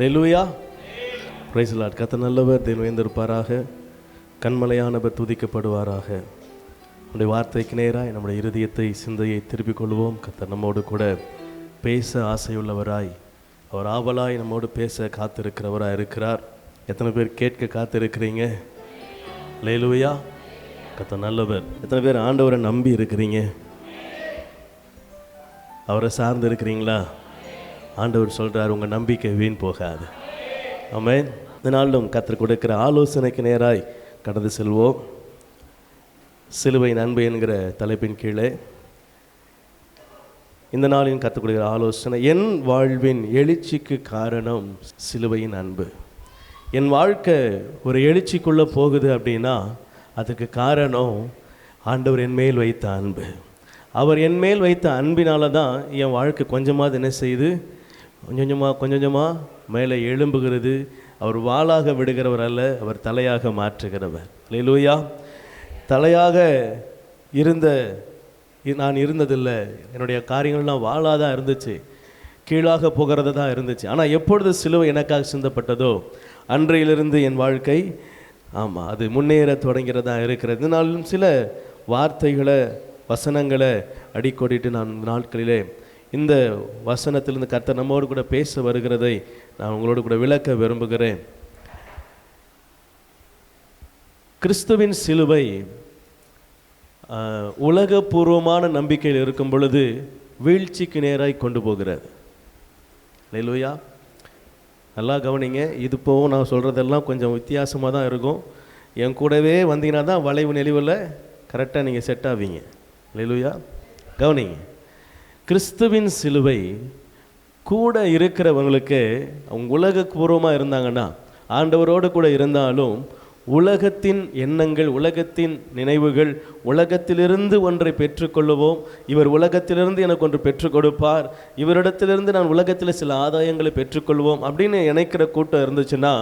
Hallelujah. Praise the Lord. கர்த்தர் நல்லவர், தேவன் உயர்ந்திருப்பாராக, கண்மலையானவர் துதிக்கப்படுவாராக. நம்முடைய வார்த்தைக்கு நேராய் நம்முடைய இருதயத்தை சிந்தையை திருப்பிக் கொள்வோம். கர்த்தர் நம்மோடு கூட பேச ஆசையுள்ளவராய், அவர் ஆவலாய் நம்மோடு பேச காத்திருக்கிறவராய் இருக்கிறார். எத்தனை பேர் கேட்க காத்திருக்கிறீங்க? ஹல்லேலூயா. கர்த்தர் நல்லவர். எத்தனை பேர் ஆண்டவரை நம்பி இருக்கிறீங்க? அவரை சார்ந்து இருக்கிறீங்களா? ஆண்டவர் சொல்கிறார், உங்கள் நம்பிக்கை வீண் போகாது. ஆமென். இந்த நாளிலும் கர்த்தர் கொடுக்கிற ஆலோசனைக்கு நேராய் கடந்து செல்வோம். சிலுவையின் அன்பு என்கிற தலைப்பின் கீழே இந்த நாளின் கர்த்தர் கொடுக்கிற ஆலோசனை, என் வாழ்வின் எழுச்சிக்கு காரணம் சிலுவையின் அன்பு. என் வாழ்க்கை ஒரு எழுச்சிக்குள்ளே போகுது அப்படின்னா அதுக்கு காரணம் ஆண்டவர் என் மேல் வைத்த அன்பு. அவர் என் மேல் வைத்த அன்பினால தான் என் வாழ்க்கை கொஞ்சமாவது என்ன செய்யுது, கொஞ்சம் கொஞ்சமாக மேலே எழும்புகிறது. அவர் வாளாக விடுகிறவர் அல்ல, அவர் தலையாக மாற்றுகிறவர். ஹல்லேலூயா. தலையாக நான் இருந்ததில்லை. என்னுடைய காரியங்கள்லாம் வாளாக தான் இருந்துச்சு, கீழாக போகிறது தான் இருந்துச்சு. ஆனால் எப்பொழுது சிலுவை எனக்காக சிந்தப்பட்டதோ அன்றையிலிருந்து என் வாழ்க்கை அது முன்னேற தொடங்கிறதா இருக்கிறது. இதனாலும் சில வார்த்தைகளை வசனங்களை அடிக்கோடிட்டு நான் நாட்களிலே இந்த வசனத்திலிருந்து கர்த்தர் நம்மோடு கூட பேச வருகிறதை நான் உங்களோடு கூட விளக்க விரும்புகிறேன். கிறிஸ்துவின் சிலுவை உலகபூர்வமான நம்பிக்கையில் இருக்கும் பொழுது வீழ்ச்சிக்கு நேராய் கொண்டு போகிறது. ஹல்லேலூயா. நல்லா கவனிங்க. இது போகும் நான் சொல்கிறதெல்லாம் கொஞ்சம் வித்தியாசமாக தான் இருக்கும். என் கூடவே வந்தீங்கன்னா தான் வளைவு நெளிவில் கரெக்டாக நீங்கள் செட் ஆவீங்க. ஹல்லேலூயா. கவனிங்க. கிறிஸ்துவின் சிலுவை கூட இருக்கிறவங்களுக்கு அவங்க உலகபூர்வமாக இருந்தாங்கன்னா, ஆண்டவரோடு கூட இருந்தாலும் உலகத்தின் எண்ணங்கள், உலகத்தின் நினைவுகள், உலகத்திலிருந்து ஒன்றை பெற்றுக்கொள்ளுவோம். இவர் உலகத்திலிருந்து எனக்கு ஒன்று பெற்றுக் கொடுப்பார், இவரிடத்திலிருந்து நான் உலகத்தில் சில ஆதாயங்களை பெற்றுக்கொள்வோம் அப்படின்னு நினைக்கிற கூட்டம் இருந்துச்சுன்னா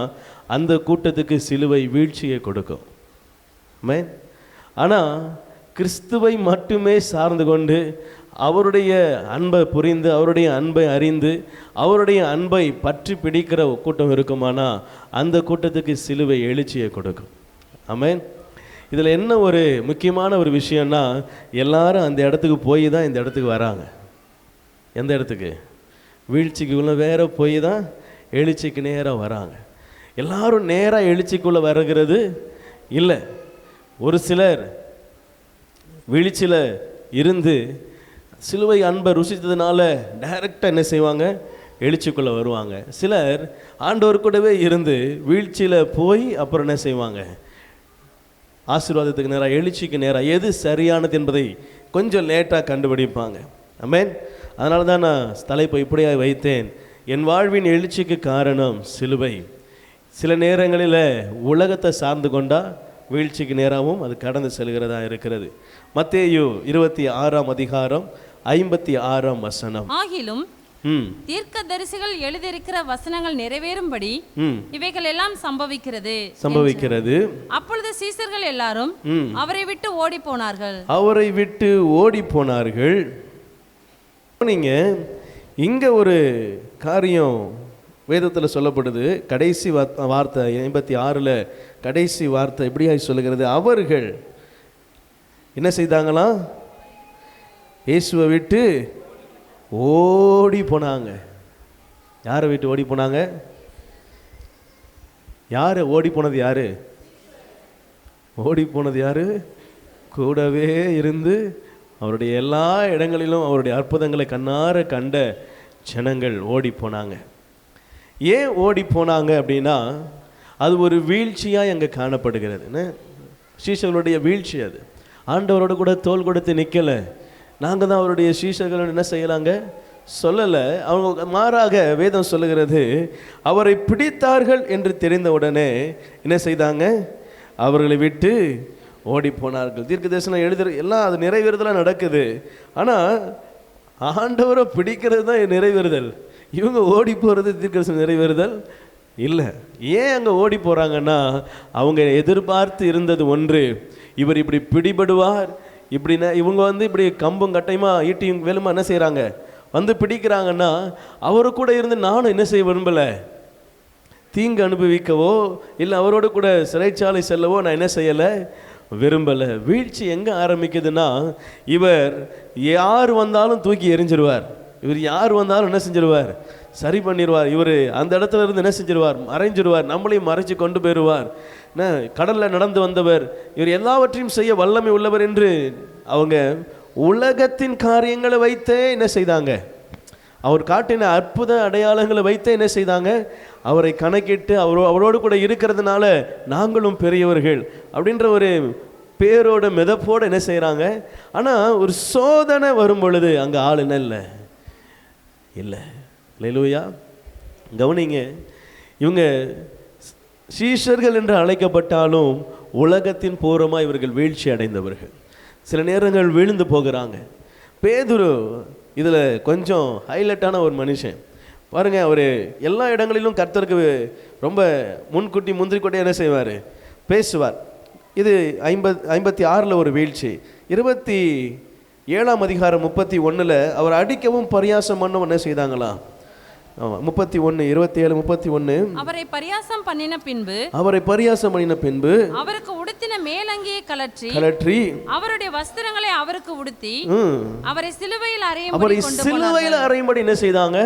அந்த கூட்டத்துக்கு சிலுவை வீழ்ச்சியை கொடுக்கும். ஆனால் கிறிஸ்துவை மட்டுமே சார்ந்து கொண்டு அவருடைய அன்பை புரிந்து, அவருடைய அன்பை அறிந்து, அவருடைய அன்பை பற்றி பிடிக்கிற கூட்டம் இருக்குமானா அந்த கூட்டத்துக்கு சிலுவை எழுச்சியை கொடுக்கும். ஆமென். இதில் என்ன ஒரு முக்கியமான ஒரு விஷயம்னா, எல்லாரும் அந்த இடத்துக்கு போய் தான் இந்த இடத்துக்கு வராங்க. எந்த இடத்துக்கு? வீழ்ச்சிக்குள்ளே வேற போய் தான் எழுச்சிக்கு நேராக வராங்க. எல்லாரும் நேராக எழுச்சிக்குள்ளே வருகிறது இல்லை. ஒரு சிலர் வீழ்ச்சியில் இருந்து சிலுவை அன்பை ருசித்ததுனால டைரெக்டாக என்ன செய்வாங்க, எழுச்சிக்குள்ளே வருவாங்க. சிலர் ஆண்டவர் கூடவே இருந்து வீழ்ச்சியில் போய் அப்புறம் என்ன செய்வாங்க, ஆசீர்வாதத்துக்கு நேராக, எழுச்சிக்கு நேராக எது சரியானது என்பதை கொஞ்சம் லேட்டாக கண்டுபிடிப்பாங்க. ஆமென். அதனால தான் நான் தலைப்பை இப்படியாக வைத்தேன், என் வாழ்வின் எழுச்சிக்கு காரணம் சிலுவை. சில நேரங்களில் உலகத்தை சார்ந்து கொண்டா வீழ்ச்சிக்கு நேராகவும் அது கடந்து செல்கிறதா இருக்கிறது. மத்தேயு 26ஆம் அதிகாரம் 56ஆம் வசனம். ஆகிலும் தீர்க்கதரிசிகள் எழுதியிருக்கிற வசனங்கள் நிறைவேறும்படி இவைகள் எல்லாம் சம்பவிக்கிறது. அப்பொழுது சீசர்கள் எல்லாரும் அவரை விட்டு ஓடி போனார்கள். நீங்க இங்க ஒரு காரியம் வேதத்தில் சொல்லப்படுது. கடைசி வார்த்தை 86ல் கடைசி வார்த்தை எப்படியாய் சொல்லுகிறது, அவர்கள் என்ன செய்தாங்களாம், இயேசுவை விட்டு ஓடி போனாங்க. யாரை விட்டு ஓடி போனாங்க? யார் ஓடி போனது? யாரு ஓடி போனது? யாரு கூடவே இருந்து அவருடைய எல்லா இடங்களிலும் அவருடைய அற்புதங்களை கண்ணார கண்ட ஜனங்கள் ஓடி போனாங்க. ஏன் ஓடி போனாங்க அப்படின்னா, அது ஒரு வீழ்ச்சியாக அங்கே காணப்படுகிறது. சீஷர்களுடைய வீழ்ச்சி அது. ஆண்டவரோடு கூட தோள் கொடுத்து நிற்கலை. நாங்கள் தான் அவருடைய சீஷர்கள் என்ன செய்யலாங்க சொல்லலை. அவங்க மாறாக வேதம் சொல்லுகிறது, அவரை பிடித்தார்கள் என்று தெரிந்த உடனே என்ன செய்தாங்க, அவர்களை விட்டு ஓடி போனார்கள். தீர்க்க தரிசனம் எழுதுற எல்லாம் அது நிறைவேறுதலாக நடக்குது. ஆனால் ஆண்டவரை பிடிக்கிறது தான் நிறைவேறுதல். இவங்க ஓடி போகிறது தீர்க்க தரிசனம் நிறைவேறுதல் இல்லை. ஏன் அங்கே ஓடி போகிறாங்கன்னா, அவங்க எதிர்பார்த்து இருந்தது ஒன்று, இவர் இப்படி பிடிபடுவார், இப்படின்னா இவங்க இப்படி கம்பும் கட்டையுமா ஈட்டியும் வேலுமா என்ன செய்கிறாங்க பிடிக்கிறாங்கன்னா, அவரு கூட இருந்து நானும் என்ன செய்ய விரும்பலை, தீங்கு அனுபவிக்கவோ இல்லை அவரோடு கூட சிறைச்சாலை செல்லவோ நான் என்ன செய்யலை, விரும்பலை. வீழ்ச்சி எங்கே ஆரம்பிக்குதுன்னா, இவர் யார் வந்தாலும் தூக்கி எறிஞ்சிருவார். இவர் யார் வந்தாலும் என்ன செஞ்சிருவார், சரி பண்ணிடுவார். இவர் அந்த இடத்துல இருந்து என்ன செஞ்சிருவார், மறைஞ்சிருவார். நம்மளையும் மறைச்சு கொண்டு போயிடுவார். கடலில் நடந்து வந்தவர், இவர் எல்லாவற்றையும் செய்ய வல்லமை உள்ளவர் என்று அவங்க உலகத்தின் காரியங்களை வைத்தே என்ன செய்தாங்க, அவர் காட்டின அற்புத அடையாளங்களை வைத்தே என்ன செய்தாங்க, அவரை கணக்கிட்டு அவரோடு கூட இருக்கிறதுனால நாங்களும் பெரியவர்கள் அப்படின்ற ஒரு பேரோட மிதப்போடு என்ன செய்கிறாங்க. ஆனால் ஒரு சோதனை வரும் பொழுது அங்கே ஆள் என்ன இல்லை இல்லை. அல்லேலூயா. கவனிங்க, இவங்க சீஷர்கள் என்று அழைக்கப்பட்டாலும் உலகத்தின் பூர்வமாக இவர்கள் வீழ்ச்சி அடைந்தவர்கள். சில நேரங்கள் விழுந்து போகிறாங்க. பேதுரு இதில் கொஞ்சம் ஹைலைட்டான ஒரு மனுஷன் பாருங்கள். அவர் எல்லா இடங்களிலும் கர்த்தருக்கு ரொம்ப முன்கூட்டி முந்திரிக்கொண்டே என்ன செய்வார், பேசுவார். இது 56 ஒரு வீழ்ச்சி. 27 அதிகாரம் 31 அவர் அடிக்கவும் பரியாசம் பண்ணவும் என்ன செய்தாங்களா. 31 27 31 அவரை பரியாசம் பண்ணின பின்பு அவருக்கு உடுத்தின மேலங்கியை கலற்றி அவருடைய வஸ்திரங்களை அவருக்கு உடுத்தி அவரை சிலுவையில் அறையும்படி என்ன செய்தாங்க,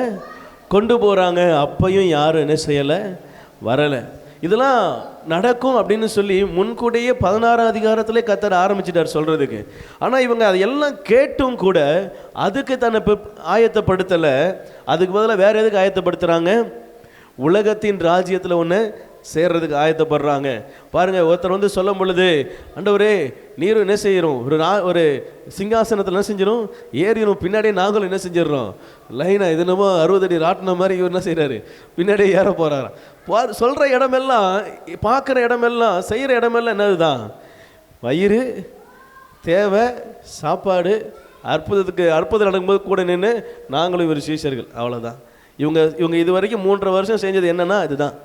கொண்டு போறாங்க. அப்பையும் யாரும் என்ன செய்யல, வரல. இதெல்லாம் நடக்கும் அப்படின்னு சொல்லி முன்கூட்டியே 16 அதிகாரத்திலே கர்த்தர் ஆரம்பிச்சிட்டார் சொல்றதுக்கு. ஆனால் இவங்க அதையெல்லாம் கேட்டும் கூட அதுக்கு தன்னை ஆயத்தப்படுத்தலை. அதுக்கு பதிலாக வேற எதுக்கு ஆயத்தப்படுத்துகிறாங்க, உலகத்தின் ராஜ்யத்தில் ஒன்று சேர்றதுக்கு ஆயத்தப்படுறாங்க. பாருங்கள், ஒருத்தர் வந்து சொல்லும் பொழுது, ஆண்டவரே நீரும் என்ன செய்கிறோம், ஒரு சிங்காசனத்தில் என்ன செஞ்சிடும், ஏறிடும், பின்னாடியே நாங்களும் என்ன செஞ்சிடறோம், லைனாக இது என்னமோ 60 அடி ராட்டின மாதிரி இவர் என்ன செய்கிறாரு, பின்னாடியே ஏற போகிறாராம். சொல்கிற இடமெல்லாம், பார்க்குற இடமெல்லாம், செய்கிற இடமெல்லாம் என்னது தான், வயிறு தேவை, சாப்பாடு, அற்புதம் நடக்கும்போது கூட நின்று நாங்களும் இவர் சீஷர்கள், அவ்வளோதான். இவங்க இது வரைக்கும் 3.5 வருஷம் செஞ்சது என்னன்னா இதுதான்.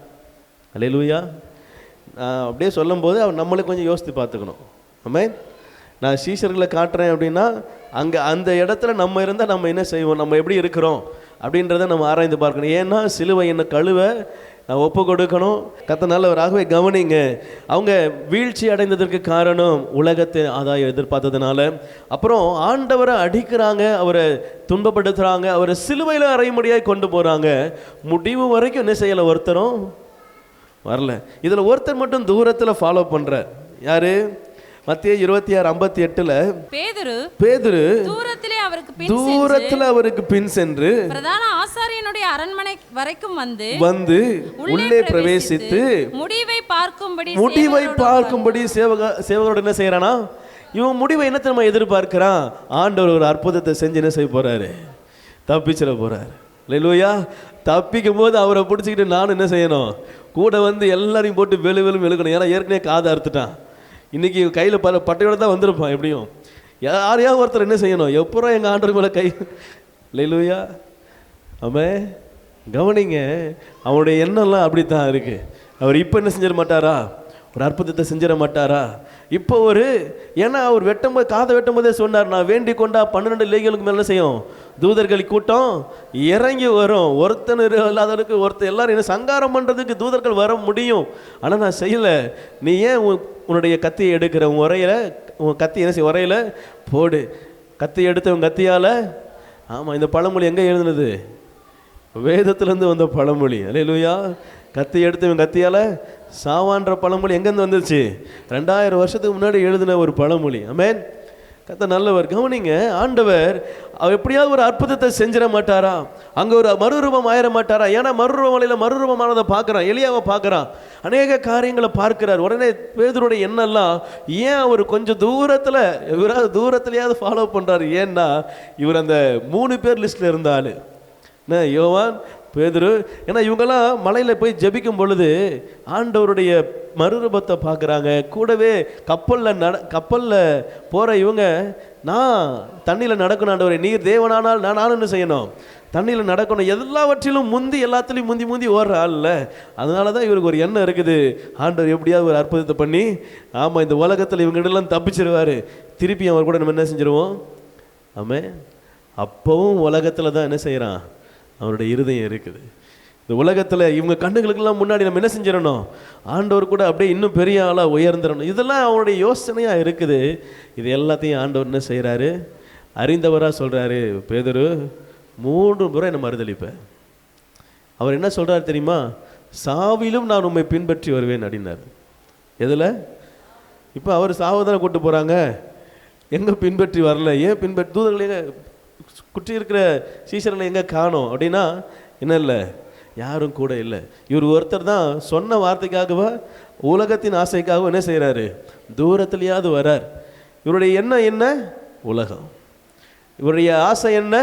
அல்லேலூயா. நான் அப்படியே சொல்லும்போது அவர் நம்மளே கொஞ்சம் யோசித்து பார்த்துக்கணும். ஆமென். நான் சீஷர்களை காட்டுறேன் அப்படின்னா அங்கே அந்த இடத்துல நம்ம இருந்தால் நம்ம என்ன செய்வோம், நம்ம எப்படி இருக்கிறோம் அப்படின்றத நம்ம ஆராய்ந்து பார்க்கணும். ஏன்னா சிலுவை என்ன கழுவ நான் ஒப்பு கொடுக்கணும். நல்லவராகவே கவனிங்க, அவங்க வீழ்ச்சி அடைந்ததற்கு காரணம் உலகத்தை ஆதாயம் எதிர்பார்த்ததுனால. அப்புறம் ஆண்டவரை அடிக்கிறாங்க, அவரை துன்பப்படுத்துகிறாங்க, அவரை சிலுவையில் அறையும்படியாக கொண்டு போகிறாங்க. முடிவு வரைக்கும் என்ன செய்யலை, ஒருத்தரும் வரல. இதில் ஒருத்தர் மட்டும் தூரத்தில் ஃபாலோ பண்ணுறார். யாரு? மத்தேயு 26:58 பேதுரு தூரத்தில் அவருக்கு பின் சென்று பிரதான ஆசாரியனுடைய அரண்மனை வரைக்கும் வந்து உள்ளே பிரவேசித்து முடிவை பார்க்கும்படி சேவகரோடு என்ன செய்யறானா, இவன் முடிவை என்ன நம்ம எதிர்பார்க்கிறான், ஆண்டவர் ஒரு அற்புதத்தை செஞ்சு என்ன செய்ய போறாரு, தப்பிச்சிட போறாரு. அல்லேலூயா. தப்பிக்கும் போது அவரை பிடிச்சிக்கிட்டு நானும் என்ன செய்யணும், கூட வந்து எல்லாரையும் போட்டு வெளுக்கணும். ஏன்னா ஏற்கனவே காதை அறுத்துட்டான். இன்னைக்கு கையில் பல பட்டையோட தான் வந்திருப்பான். எப்படியும் யாரையாவது ஒருத்தர் என்ன செய்யணும், எப்பறம் எங்கள் ஆண்டவர் மேலே கை. அல்லேலூயா. ஆமென். கவனிங்க, அவனுடைய எண்ணம்லாம் அப்படித்தான் இருக்கு. அவர் இப்போ என்ன செஞ்சிட மாட்டாரா, ஒரு அற்புதத்தை செஞ்சிட மாட்டாரா? இப்போ ஏன்னா அவர் காதை வெட்டும் போதே சொன்னார், நான் வேண்டிக் கொண்டா 12 லேகிகளுக்கு மேலே செய்யும் தூதர்கள் கூட்டம் இறங்கி வரும். ஒருத்தன் இல்லாதவருக்கு ஒருத்தர் எல்லாரும் என்ன சங்காரம் பண்ணுறதுக்கு தூதர்கள் வர முடியும். ஆனால் நான் செய்யலை. நீ ஏன் உன்னுடைய கத்தியை எடுக்கிற, உன் கத்தி என்ன செய்ய, உரையில் போடு. கத்தி எடுத்த உன் கத்தியால். ஆமாம், இந்த பழமொழி எங்கே எழுதுனது, வேதத்துலேருந்து வந்த பழமொழி. அல்லேலூயா. கத்தி எடுத்தவன் கத்தியால் சாவான்ற பழமொழி எங்கேருந்து வந்துருச்சு, 2000 வருஷத்துக்கு முன்னாடி எழுதின ஒரு பழமொழி. ஆமென். கர்த்தர் நல்லவர். கவனிங்க, ஆண்டவர் அவர் எப்படியாவது ஒரு அற்புதத்தை செஞ்சிட மாட்டாரா, அங்கே ஒரு மறுரூபம் ஆயிட மாட்டாரா? ஏன்னா மறுரூபமானதை பார்க்குறான், எலியாவை பார்க்குறான், அநேக காரியங்களை பார்க்கிறார். உடனே பேதுருடைய எண்ணெல்லாம் ஏன் அவர் கொஞ்சம் தூரத்துலையாவது ஃபாலோ பண்ணுறாரு. ஏன்னா இவர் அந்த 3 பேர் லிஸ்ட்டில் இருந்தால் யோவான், பேதுரு. ஏன்னா இவங்கெல்லாம் மலையில் போய் ஜெபிக்கும் பொழுது ஆண்டவருடைய மறுரூபத்தை பார்க்குறாங்க. கூடவே கப்பலில் போகிற இவங்க, நான் தண்ணியில் நடக்கணும் ஆண்டவரே, நீர் தேவனானால் நானும் என்ன செய்யணும், தண்ணியில் நடக்கணும். எல்லாவற்றிலும் எல்லாத்துலேயும் முந்தி ஓடுற ஆள்ல. அதனால தான் இவருக்கு ஒரு எண்ணம் இருக்குது, ஆண்டவர் எப்படியாவது ஒரு அற்புதத்தை பண்ணி, ஆமாம் இந்த உலகத்தில் இவங்ககிட்டலாம் தப்பிச்சிருவார், திருப்பி அவர் கூட நம்ம என்ன செஞ்சிருவோம். ஆமாம். அப்போவும் உலகத்தில் தான் என்ன செய்கிறான், அவருடைய இருதயம் இருக்குது. இந்த உலகத்தில் இவங்க கண்ணுகளுக்கெல்லாம் முன்னாடி நம்ம என்ன செஞ்சிடணும், ஆண்டவர் கூட அப்படியே இன்னும் பெரிய ஆளாக உயர்ந்துடணும். இதெல்லாம் அவருடைய யோசனையாக இருக்குது. இது எல்லாத்தையும் ஆண்டவர் என்ன செய்கிறாரு, அறிந்தவராக சொல்கிறாரு, பேதுரு 3 முறை என்னை மறுதளிப்பேன். அவர் என்ன சொல்கிறாரு தெரியுமா, சாவிலும் நான் உண்மை பின்பற்றி வருவேன் அப்படின்னார். எதில்? இப்போ அவர் சாவதான கூட்டு போகிறாங்க, எங்கே பின்பற்றி வரல, ஏன் பின்பற்றி, தூதர்கள் எங்கே குற்றி இருக்கிற சீசர்களை எங்கே காணோம் அப்படின்னா என்ன இல்லை, யாரும் கூட இல்லை. இவர் ஒருத்தர் தான் சொன்ன வார்த்தைக்காகவா உலகத்தின் ஆசைக்காகவும் என்ன செய்கிறாரு, தூரத்துலையாவது வரார். இவருடைய எண்ணம் என்ன, உலகம். இவருடைய ஆசை என்ன,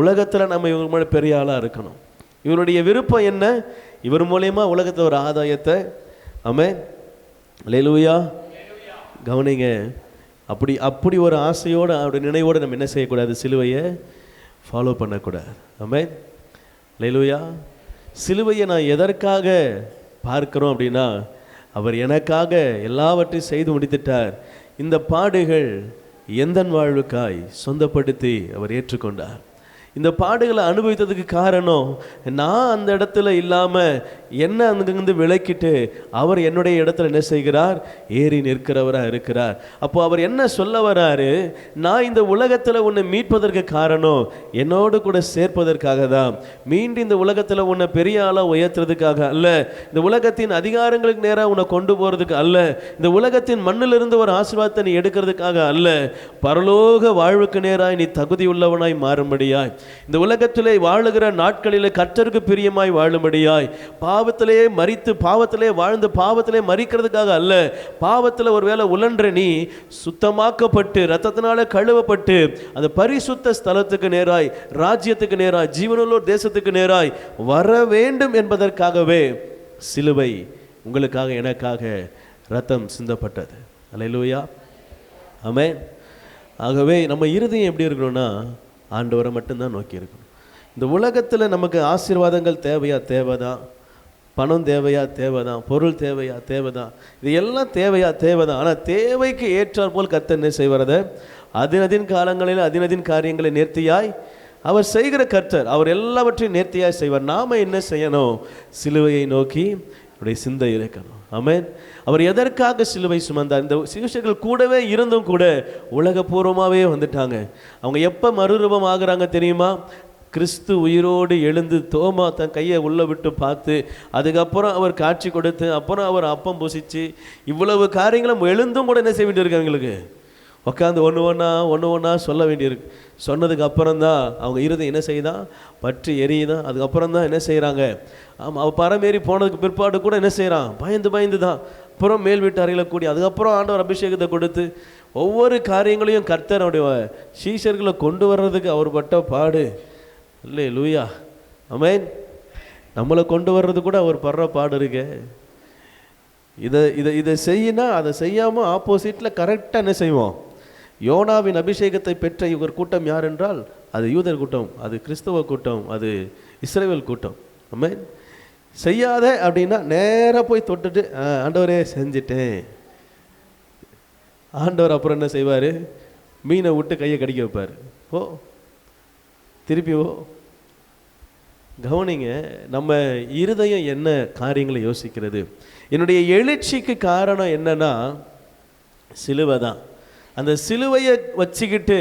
உலகத்தில் நம்ம இவங்க மேலே பெரிய ஆளாக இருக்கணும். இவருடைய விருப்பம் என்ன, இவர் மூலயமா உலகத்தில் ஒரு ஆதாயத்தை. ஆமென், அல்லேலூயா. கவனிங்க, அப்படி ஒரு ஆசையோடு அவருடைய நினைவோடு நம்ம என்ன செய்யக்கூடாது, சிலுவையை ஃபாலோ பண்ணக்கூடாது. ஆமென், அல்லேலூயா. சிலுவையை நான் எதற்காக பார்க்கிறோம் அப்படின்னா, அவர் எனக்காக எல்லாவற்றையும் செய்து முடித்துட்டார். இந்த பாடுகள் எந்த வாழ்வுக்காய் சொந்தப்படுத்தி அவர் ஏற்றுக்கொண்டார். இந்த பாடுகளை அனுபவித்ததுக்கு காரணம், நான் அந்த இடத்துல இல்லாமல் என்ன அங்கிருந்து விலக்கிட்டு அவர் என்னுடைய இடத்துல என்ன செய்கிறார், ஏறி நிற்கிறவராக இருக்கிறார். அப்போ அவர் என்ன சொல்ல வராரு, நான் இந்த உலகத்தில் உன்னை மீட்பதற்கு காரணம் என்னோடு கூட சேர்ப்பதற்காக தான். மீண்டும் இந்த உலகத்தில் உன்னை பெரிய ஆளாக உயர்த்துறதுக்காக அல்ல, இந்த உலகத்தின் அதிகாரங்களுக்கு நேராக உன்னை கொண்டு போகிறதுக்கு அல்ல, இந்த உலகத்தின் மண்ணிலிருந்து ஒரு ஆசீர்வாதத்தை நீ எடுக்கிறதுக்காக அல்ல, பரலோக வாழ்வுக்கு நேராய் நீ தகுதி உள்ளவனாய் மாறும்படியாய், இந்த உலகத்திலே வாழுகிற நாட்களிலே கர்த்தருக்கு பிரியமாய் வாழும்படியாய், பாவத்திலே மரித்து பாவத்திலே வாழ்ந்து பாவத்திலே மரிக்கிறதுக்காக அல்ல, பாவத்தில் ஒருவேளை உழன்ற நீ சுத்தமாக்கப்பட்டு இரத்தத்தினால கழுவப்பட்டு அந்த பரிசுத்த ஸ்தலத்துக்கு நேராய், ராஜ்யத்துக்கு நேராய், ஜீவனுள்ளோர் தேசத்துக்கு நேராய் வர வேண்டும் என்பதற்காகவே சிலுவை உங்களுக்காக எனக்காக இரத்தம் சிந்தப்பட்டது. அல்லேலூயா, ஆமென். ஆகவே நம்ம இருதயம் எப்படி இருக்கணும்னா, ஆண்டவரை மட்டும்தான் நோக்கி இருக்கணும். இந்த உலகத்தில் நமக்கு ஆசீர்வாதங்கள் தேவையா, தேவைதான். பணம் தேவையா, தேவைதான். பொருள் தேவையா, தேவைதான். இது எல்லாம் தேவையா, தேவைதான். ஆனால் தேவைக்கு ஏற்றாற் போல் கர்த்தர் என்ன செய்வதை, அதினதின் காலங்களில் அதினதின் காரியங்களை நேர்த்தியாய் அவர் செய்கிற கர்த்தர், அவர் எல்லாவற்றையும் நேர்த்தியாய் செய்வார். நாம் என்ன செய்யணும், சிலுவையை நோக்கி அவருடைய சிந்தை இருக்கணும். ஆமென். அவர் எதற்காக சிலுவை சுமந்தார்? இந்த சிகிச்சைகள் கூடவே இருந்தும் கூட உலகபூர்வமாகவே வந்துட்டாங்க. அவங்க எப்போ மறுரூபம் ஆகுறாங்க தெரியுமா, கிறிஸ்து உயிரோடு எழுந்து தோமா தன் கையை உள்ளே விட்டு பார்த்து, அதுக்கப்புறம் அவர் காட்சி கொடுத்து, அப்புறம் அவர் அப்பம் புசிச்சு, இவ்வளவு காரியங்களும் எழுந்தும் கூட என்ன செய்ய வேண்டியிருக்கு, அவங்களுக்கு உட்காந்து ஒன்று ஒன்றா சொல்ல வேண்டியிருக்கு. சொன்னதுக்கு அப்புறம்தான் அவங்க இருதயம் என்ன செய்யுதான், பற்றி எரியுதான். அதுக்கப்புறம் தான் என்ன செய்கிறாங்க, ஆமாம், அவள் பரமேறி போனதுக்கு பிற்பாடு கூட என்ன செய்கிறான், பயந்து தான் அப்புறம் மேல் வீட்டு அறையில் கூடி, அதுக்கப்புறம் ஆண்டவர் அபிஷேகத்தை கொடுத்து ஒவ்வொரு காரியங்களையும் கர்த்தர் அவருடைய சீஷர்களை கொண்டு வர்றதுக்கு அவர் பட்ட பாடு. அல்லேலூயா, ஆமென். நம்மளை கொண்டு வர்றது கூட அவர் படுற பாடு இருக்கு. இதை செய்யினா அதை செய்யாமல் ஆப்போசிட்டில் கரெக்டாக என்ன செய்வோம். யோனாவின் அபிஷேகத்தை பெற்ற இவர் கூட்டம் யார் என்றால், அது யூதர் கூட்டம், அது கிறிஸ்தவ கூட்டம், அது இஸ்ரவேல் கூட்டம். ஆமென். செய்யாத அப்படின்னா நேராக போய் தொட்டுட்டு, ஆண்டவரே செஞ்சிட்டேன். ஆண்டவர் அப்புறம் என்ன செய்வார், மீனை விட்டு கையை கடிக்க வைப்பார். ஓ திருப்பி ஓ. கவனிங்க, நம்ம இருதயம் என்ன காரியங்களை யோசிக்கிறது. என்னுடைய எழுச்சிக்கு காரணம் என்னன்னா சிலுவை தான். அந்த சிலுவையை வச்சுக்கிட்டு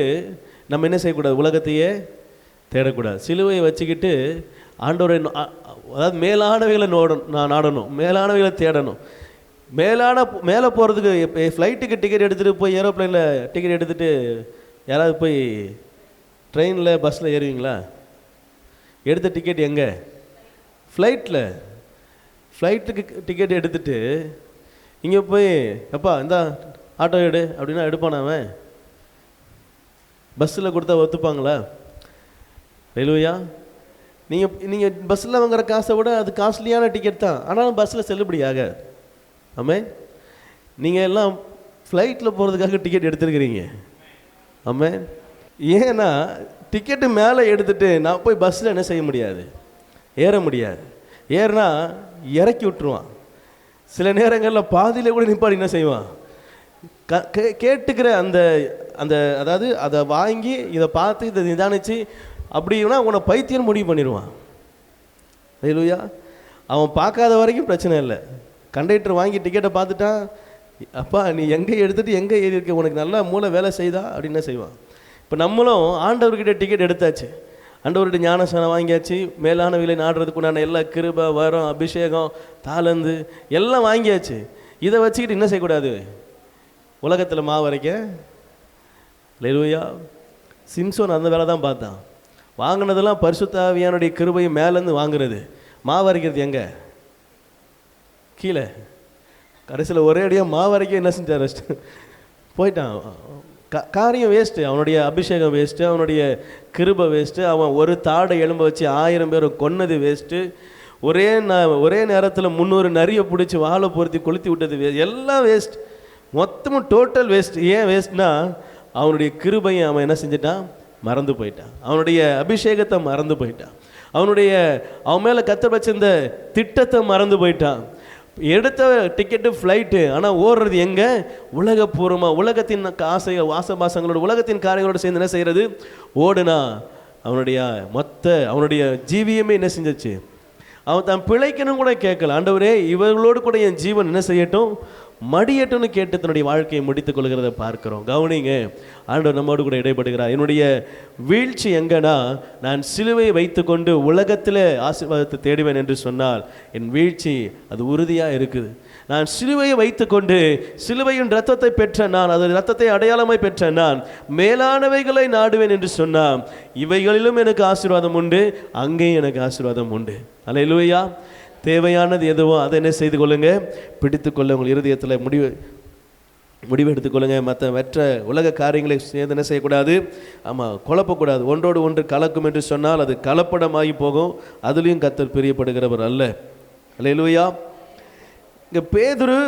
நம்ம என்ன செய்யக்கூடாது, உலகத்தையே தேடக்கூடாது. சிலுவையை வச்சுக்கிட்டு ஆண்டவரை, அதாவது மேலானவைகளை நாடணும், மேலானவைகளை தேடணும். மேலே போகிறதுக்கு ஃப்ளைட்டுக்கு டிக்கெட் எடுத்துகிட்டு போய் ஏரோப்ளைனில் டிக்கெட் எடுத்துகிட்டு யாராவது போய் ட்ரெயினில் பஸ்ஸில் ஏறுவீங்களா? எடுத்த டிக்கெட் எங்கே? ஃப்ளைட்டுக்கு டிக்கெட் எடுத்துகிட்டு இங்கே போய் எப்பா இந்த ஆட்டோ எடு அப்படின்னா எடுப்பானா அவன்? பஸ்ஸில் கொடுத்தா ஒத்துப்பாங்களா? ரெயில்வேயா? நீங்கள் பஸ்ஸில் வாங்குற காசை விட அது காஸ்ட்லியான டிக்கெட் தான், ஆனாலும் பஸ்ஸில் செல்லுபடியாக. ஆமே, நீங்கள் எல்லாம் ஃப்ளைட்டில் போகிறதுக்காக டிக்கெட் எடுத்துருக்கிறீங்க. ஆமே, ஏன்னா டிக்கெட்டு மேலே எடுத்துகிட்டு நான் போய் பஸ்ஸில் என்ன செய்ய முடியாது, ஏற முடியாது. ஏறினா இறக்கி விட்டுருவான். சில நேரங்களில் பாதியில் கூட நிப்பாடி என்ன செய்வான், கேட்டுக்கிற அந்த அந்த அதாவது அதை வாங்கி இதை பார்த்து இதை நிதானித்து அப்படின்னா உன்னை பைத்தியம் முடிவு பண்ணிடுவான். ஹல்லேலூயா. அவன் பார்க்காத வரைக்கும் பிரச்சனை இல்லை. கண்டக்டர் வாங்கி டிக்கெட்டை பார்த்துட்டான், அப்பா நீ எங்கே எடுத்துகிட்டு எங்கே ஏறி இருக்க, உனக்கு நல்லா மூளை வேலை செய்தா அப்படின்னு செய்வான். இப்போ நம்மளும் ஆண்டவர்கிட்ட டிக்கெட் எடுத்தாச்சு, ஆண்டவர்கிட்ட ஞானஸ்நானம் வாங்கியாச்சு, மேலான விலை நாடுறதுக்கு உண்டான எல்லா கிருபை வரம் அபிஷேகம் தாளந்து எல்லாம் வாங்கியாச்சு. இதை வச்சுக்கிட்டு என்ன செய்யக்கூடாது, உலகத்தில் மாவரைக்க. ஹல்லேலூயா. சிம்சோன் அந்த வேலை தான் பார்த்தான். வாங்கினதெல்லாம் பரிசுத்த ஆவியானுடைய கிருபையை மேலேருந்து வாங்குறது, மாவரைக்கிறது எங்கே, கீழே. கடைசியில் ஒரே அடியாக மாவரைக்க என்ன செஞ்சார், போயிட்டான். காரியம் வேஸ்ட்டு, அவனுடைய அபிஷேகம் வேஸ்ட்டு, அவனுடைய கிருபை வேஸ்ட்டு, அவன் ஒரு தாடை எலும்ப வச்சு 1000 பேரை கொன்னது வேஸ்ட்டு, ஒரே நேரத்தில் 300 நரியை பிடிச்சி வாழை பொருத்தி கொளுத்தி விட்டது எல்லாம் வேஸ்ட், மொத்தமும் டோட்டல் வேஸ்ட். ஏன் வேஸ்ட்னா அவனுடைய கிருபையை அவன் என்ன செஞ்சிட்டான், மறந்து போயிட்டான். அவனுடைய அபிஷேகத்தை மறந்து போயிட்டான். அவன் மேலே கத்த வச்சிருந்த திட்டத்தை மறந்து போயிட்டான். எடுத்த டிக்கெட்டு ஃப்ளைட்டு, ஆனால் ஓடுறது எங்கே, உலகப்பூர்வமாக உலகத்தின் ஆசை வாசபாசங்களோட உலகத்தின் காரியங்களோடு சேர்ந்து என்ன செய்கிறது, ஓடுனா அவனுடைய ஜீவியமே என்ன செஞ்சிச்சு, அவன் தான் பிழைக்கணும் கூட கேட்கல. ஆண்டவரே இவர்களோடு கூட என் ஜீவன் என்ன செய்யட்டும், மடியட்டும்னு கேட்டு தன்னுடைய வாழ்க்கையை முடித்துக் கொள்கிறத பார்க்கிறோம். கவனிங்க, ஆண்டவர் நம்மோடு கூட இடைப்படுகிறார். என்னுடைய வீழ்ச்சி எங்கன்னா, நான் சிலுவையை வைத்துக்கொண்டு உலகத்தில் ஆசீர்வாதத்தை தேடுவேன் என்று சொன்னால் என் வீழ்ச்சி அது உறுதியாக இருக்குது. நான் சிலுவையை வைத்துக்கொண்டு சிலுவையின் இரத்தத்தை பெற்ற நான், அது இரத்தத்தை அடையாளமாய் பெற்ற நான் மேலானவைகளை நாடுவேன் என்று சொன்னால் இவைகளிலும் எனக்கு ஆசீர்வாதம் உண்டு, அங்கேயும் எனக்கு ஆசீர்வாதம் உண்டு. அல்லேலூயா. தேவையானது எதுவோ அதை என்ன செய்து கொள்ளுங்க, பிடித்துக்கொள்ள உங்கள் இருதயத்தில் முடிவு எடுத்துக்கொள்ளுங்க. மற்ற உலக காரியங்களை சேர்ந்து என்ன செய்யக்கூடாது, ஆமாம் குழப்பக்கூடாது. ஒன்றோடு ஒன்று கலக்கும் என்று சொன்னால் அது கலப்படமாகி போகும், அதுலேயும் கர்த்தர் பிரியப்படுகிறவர் அல்ல. அல்லேலூயா. இங்கே பேதுரு,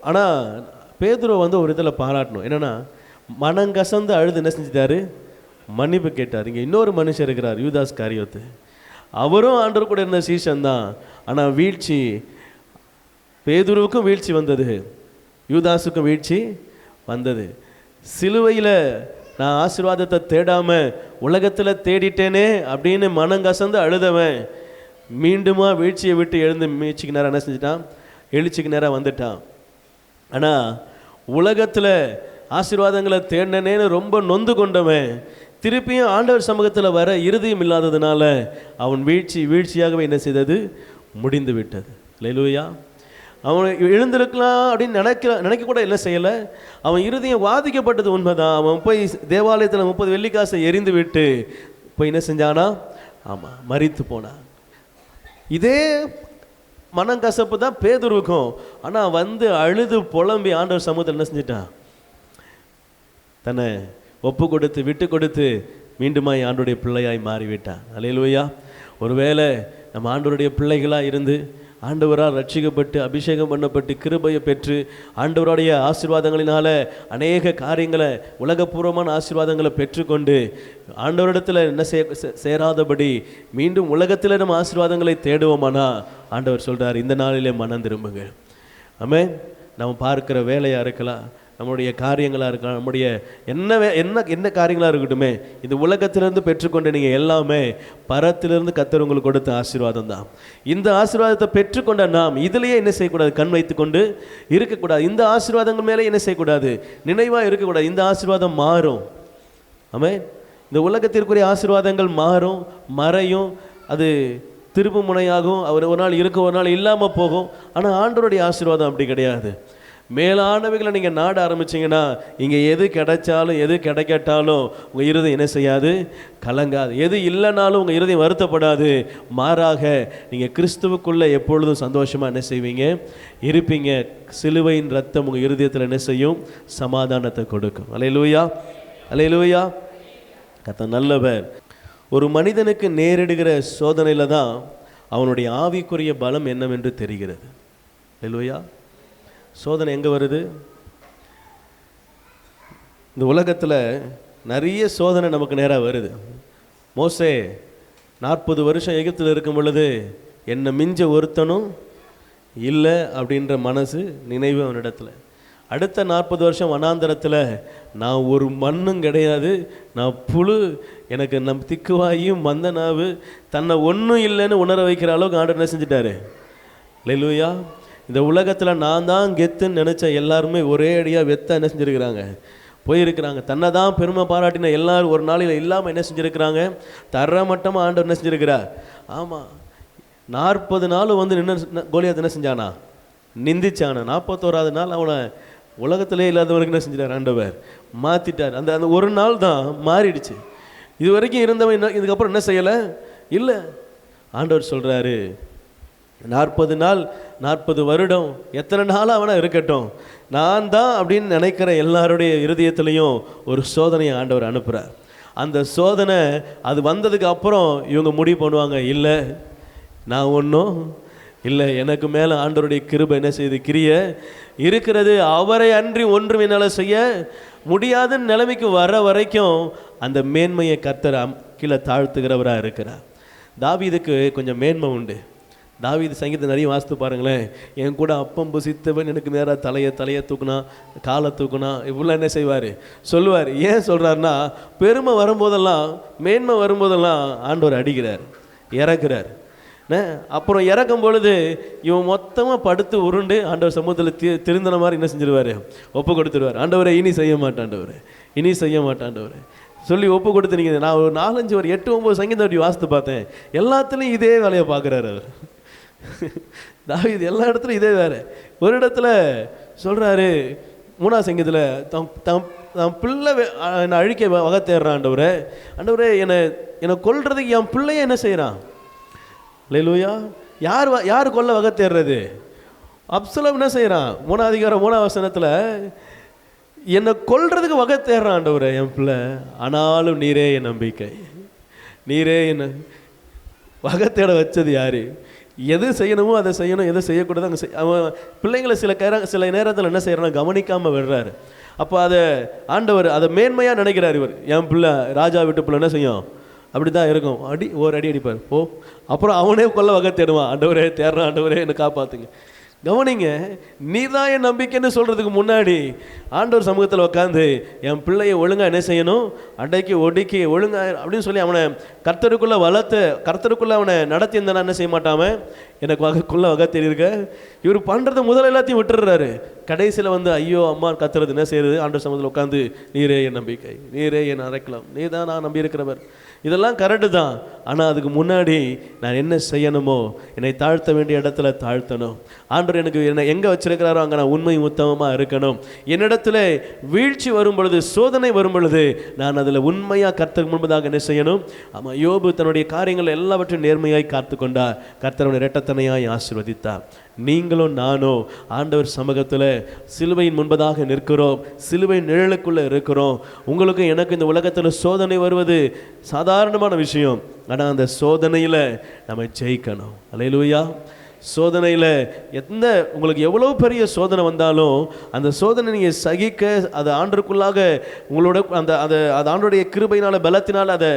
ஆனால் பேதுரு ஒரு இதில் பாராட்டணும். என்னென்னா மனங்கசந்து அழுது என்ன செஞ்சிட்டாரு, மன்னிப்பு கேட்டார். இங்கே இன்னொரு மனுஷன் இருக்கிறார், யூதாஸ் காரியோத்து. அவரும் ஆண்டவர் கூட இருந்த சீசன் தான். ஆனால் வீழ்ச்சி, பேதுருவுக்கும் வீழ்ச்சி வந்தது, யூதாஸுக்கும் வீழ்ச்சி வந்தது. சிலுவையில் நான் ஆசீர்வாதத்தை தேடாமல் உலகத்தில் தேடிட்டேனே அப்படின்னு மனங்கசந்து அழுதவன் மீண்டுமா வீழ்ச்சியை விட்டு எழுந்து மீழ்ச்சிக்கு நேரம் என்ன செஞ்சிட்டான், எழுச்சிக்கு நேரம் வந்துட்டான். ஆனால் உலகத்தில் ஆசீர்வாதங்களை தேடினேன்னு ரொம்ப நொந்து கொண்டவன் திருப்பியும் ஆண்டவர் சமூகத்தில் வர இறுதியும் இல்லாததுனால அவன் வீழ்ச்சியாகவே என்ன செய்தது, முடிந்து விட்டது. அல்லேலூயா. அவன் எழுந்திருக்கலாம் அப்படின்னு நினைக்க கூட என்ன செய்யலை. அவன் இறுதியும் வாதிக்கப்பட்டது உண்மைதான். அவன் போய் தேவாலயத்தில் 30 வெள்ளிக்காசை எரிந்து விட்டு போய் என்ன செஞ்சானா, ஆமாம் மரித்து போனான். இதே மனங்கசப்பு தான் பேதுருவுக்கும். ஆனால் அழுது புலம்பி ஆண்டவர் சமூகத்தில் என்ன செஞ்சிட்டான், தன்னை ஒப்பு கொடுத்து விட்டு கொடுத்து மீண்டுமாய் ஆண்டவருடைய பிள்ளையாய் மாறிவிட்டான். அல்லேலூயா. ஒருவேளை நம்ம ஆண்டவருடைய பிள்ளைகளாக இருந்து ஆண்டவரால் ரட்சிக்கப்பட்டு அபிஷேகம் பண்ணப்பட்டு கிருபையை பெற்று ஆண்டவருடைய ஆசீர்வாதங்களினால அநேக காரியங்களை உலகப்பூர்வமான ஆசீர்வாதங்களை பெற்றுக்கொண்டு ஆண்டவரிடத்தில் என்ன சேராதபடி மீண்டும் உலகத்தில் நம்ம ஆசீர்வாதங்களை தேடுவோமானா ஆண்டவர் சொல்கிறார், இந்த நாளிலே மனம் திரும்புங்கள். ஆமென். நம்ம பார்க்குற வேலையாக இருக்கலாம், நம்முடைய காரியங்களாக இருக்கலாம், நம்முடைய என்ன காரியங்களாக இருக்கட்டுமே, இந்த உலகத்திலிருந்து பெற்றுக்கொண்டு நீங்கள் எல்லாமே பரத்திலிருந்து கர்த்தர் உங்களுக்கு கொடுத்த ஆசீர்வாதம் தான். இந்த ஆசீர்வாதத்தை பெற்றுக்கொண்ட நாம் இதிலேயே என்ன செய்யக்கூடாது, கண் வைத்து கொண்டு இருக்கக்கூடாது. இந்த ஆசீர்வாதங்கள் மேலே என்ன செய்யக்கூடாது, நினைவாக இருக்கக்கூடாது. இந்த ஆசீர்வாதம் மாறும். ஆமென். இந்த உலகத்திற்குரிய ஆசீர்வாதங்கள் மாறும், மறையும், அது திருப்பு முனையாகும். அவர் ஒரு நாள் இருக்கும், ஒரு நாள் இல்லாமல் போகும். ஆனால் ஆண்டவருடைய ஆசீர்வாதம் அப்படி கிடையாது. மேலானவைகளை நீங்கள் நாட ஆரம்பிச்சிங்கன்னா இங்கே எது கிடைச்சாலும் எது கிடைக்கட்டாலும் உங்கள் இருதயம் என்ன செய்யாது, கலங்காது. எது இல்லைனாலும் உங்கள் இருதயம் வருத்தப்படாது. மாறாக நீங்கள் கிறிஸ்துவுக்குள்ளே எப்பொழுதும் சந்தோஷமாக என்ன செய்வீங்க, இருப்பீங்க. சிலுவையின் ரத்தம் உங்கள் இருதயத்தில் என்ன செய்யும், சமாதானத்தை கொடுக்கும். அல்லேலூயா. அல்லேலூயா. கர்த்தர் நல்லவர். ஒரு மனிதனுக்கு நேரிடுகிற சோதனையில் தான் அவனுடைய ஆவிக்குரிய பலம் என்னவென்று தெரிகிறது. அல்லேலூயா. சோதனை எங்கே வருது? இந்த உலகத்தில் நிறைய சோதனை நமக்கு நேராக வருது. மோசே 40 வருஷம் எகிப்தில் இருக்கும் பொழுது என்னை மிஞ்ச ஒருத்தனும் இல்லை அப்படின்ற மனசு நினைவு அவனிடத்தில். அடுத்த 40 வருஷம் வனாந்தரத்தில் நான் ஒரு மண்ணும் கிடையாது, நான் புழு, எனக்கு நம் திக்குவாயும் மந்த நாவு, தன்னை ஒன்றும் இல்லைன்னு உணர வைக்கிற அளவுக்கு ஆண்டவர் என்ன செஞ்சிட்டாரு. அல்லேலூயா. இந்த உலகத்தில் நான் தான் கெத்துன்னு நினச்ச எல்லாருமே ஒரே அடியாக வெத்த என்ன செஞ்சுருக்கிறாங்க, போயிருக்கிறாங்க. தன்னை தான் பெருமை பாராட்டின எல்லாரும் ஒரு நாளில் இல்லாமல் என்ன செஞ்சுருக்கிறாங்க, தரமட்டமாக ஆண்டவர் என்ன செஞ்சுருக்கிறார். ஆமாம், 40 நாள் வந்து நின்று கோலியாத் என்ன செஞ்சானா, நிந்திச்சானா. 41வது நாள் அவனை உலகத்திலே இல்லாதவனுக்கு என்ன செஞ்சிட்டார் ஆண்டவர், மாற்றிட்டார். அந்த அந்த ஒரு நாள் தான் மாறிடுச்சு. இது வரைக்கும் இருந்தவன் இதுக்கப்புறம் என்ன செய்யலை இல்லை. ஆண்டவர் சொல்கிறாரு, 40 நாள் 40 வருடம் எத்தனை நாள் அவனை இருக்கட்டும், நான் தான் அப்படின்னு நினைக்கிற எல்லாருடைய இருதயத்துலேயும் ஒரு சோதனையை ஆண்டவர் அனுப்புகிறார். அந்த சோதனை அது வந்ததுக்கு அப்புறம் இவங்க முடிவு பண்ணுவாங்க, இல்லை நான் ஒன்றும் இல்லை, எனக்கு மேலே ஆண்டவருடைய கிருபை என்ன செய்து கிரிய இருக்கிறது, அவரை அன்றி ஒன்றும் என்னால் செய்ய முடியாதுன்னு நிலைமைக்கு வர வரைக்கும் அந்த மேன்மையை கர்த்தர் கீழே தாழ்த்துகிறவராக இருக்கிறார். தாவீதுக்கு கொஞ்சம் மேன்மை உண்டு. தாவீது சங்கீதத்தை நிறைய வாசித்து பாருங்களேன். என் கூட அப்பம் புசித்தவன் எனக்கு நேராக தலையை தூக்குனா, காலை தூக்குனா, இவ்வளோ என்ன செய்வார் சொல்லுவார். ஏன் சொல்கிறாருன்னா, பெருமை வரும்போதெல்லாம் மேன்மை வரும்போதெல்லாம் ஆண்டவர் அடிக்கிறார், இறக்குறார். அப்புறம் இறக்கும் பொழுது இவன் மொத்தமாக படுத்து உருண்டு ஆண்டவர் சமூகத்தில் திருந்தன மாதிரி என்ன செஞ்சிருவார், ஒப்பு கொடுத்துருவார். ஆண்டவரை இனி செய்ய மாட்டாண்டவர், இனி செய்ய மாட்டாண்டவர் சொல்லி ஒப்பு கொடுத்து. நீங்கள் நான் ஒரு 4, 5, ஒரு 8, 9 சங்கீதம் அப்படி வாசித்து பார்த்தேன். எல்லாத்துலேயும் இதே வேலையை பார்க்குறாரு அவர். தாவீது எல்லா இடத்துலையும் இதே வேறு. ஒரு இடத்துல சொல்கிறாரு 3ஆம் சங்கீதத்தில், தம் பிள்ளை என்னை அழிக்க வகை தேடுறான் ஆண்டவரே, ஆண்டவரே என்னை கொல்றதுக்கு என் பிள்ளைய என்ன செய்கிறான். அல்லேலூயா. யார் கொல்ல வகை தேடுறது, அப்சலோம் என்ன செய்கிறான். 3ஆம் அதிகாரம் 3ஆம் வசனத்தில், என்னை கொல்றதுக்கு வகை தேடுறான் ஆண்டவரே என் பிள்ளை, ஆனாலும் நீரே என் நம்பிக்கை, நீரே என்ன வகை தேட வச்சது யாரு. எது செய்யணுமோ அதை செய்யணும், எதை செய்யக்கூடாது அங்கே அவன் பிள்ளைங்களை சில நேரத்தில் என்ன செய்யறான், கவனிக்காமல் விடுறாரு. அப்போ அதை ஆண்டவர் அதை மேன்மையாக நினைக்கிறார். இவர் என் பிள்ளை ராஜா வீட்டு பிள்ளை என்ன செய்யும், அப்படி தான் இருக்கும், ஒரு அடி அடிப்பார் ஓ, அப்புறம் அவனே கொல்ல வகை தேடுவான். ஆண்டவரே தேடுறான், ஆண்டவரே என்னை காப்பாற்றுங்க. கவனிங்க, நீ தான் என் நம்பிக்கைன்னு சொல்கிறதுக்கு முன்னாடி ஆண்டவர் சமூகத்தில் உட்காந்து என் பிள்ளையை ஒழுங்காக என்ன செய்யணும், அடைக்கி ஒடுக்கி ஒழுங்காக அப்படின்னு சொல்லி அவனை கர்த்தருக்குள்ளே வளர்த்து கர்த்தருக்குள்ளே அவனை நடத்தி இருந்தானா என்ன செய்ய மாட்டாமல் எனக்கு வகை தெரியிருக்க. இவர் பண்ணுறது முதல்ல எல்லாத்தையும் விட்டுடுறாரு. கடைசியில் வந்து ஐயோ அம்மா கத்துறது என்ன செய்யறது, ஆண்டவர் சமூகத்தில் உட்காந்து நீரே என் நம்பிக்கை, நீரே என் அரைக்கலாம், நீ தான் நான் நம்பி இருக்கிறவர். இதெல்லாம் கரெக்டு தான். ஆனால் அதுக்கு முன்னாடி நான் என்ன செய்யணுமோ, என்னை தாழ்த்த வேண்டிய இடத்துல தாழ்த்தணும். ஆண்டவர் எனக்கு என்னை எங்கே வச்சிருக்கிறாரோ அங்கே நான் உண்மை உத்தமமாக இருக்கணும். என்னிடத்துல வீழ்ச்சி வரும் பொழுது, சோதனை வரும் பொழுது நான் அதில் உண்மையாக கர்த்தருக்கு முன்பதாக என்ன செய்யணும். ஆமாம், யோபு தன்னுடைய காரியங்கள் எல்லாவற்றையும் நேர்மையாய் காத்து கொண்டார். கர்த்தருடைய இரட்டத்தனையாய் ஆசீர்வதித்தார். நீங்களும் நானும் ஆண்டவர் சமூகத்தில் சிலுவையின் முன்பதாக நிற்கிறோம், சிலுவை நிழலுக்குள்ளே இருக்கிறோம். உங்களுக்கும் எனக்கு இந்த உலகத்தில் சோதனை வருவது சாதாரணமான விஷயம். ஆனால் அந்த சோதனையில் நம்ம ஜெயிக்கணும். அல்லேலூயா. சோதனையில் உங்களுக்கு எவ்வளோ பெரிய சோதனை வந்தாலும் அந்த சோதனை நீங்கள் சகிக்க, அது ஆண்டருக்குள்ளாக உங்களோட அது ஆண்டருடைய கிருபையினால் பலத்தினால் அதை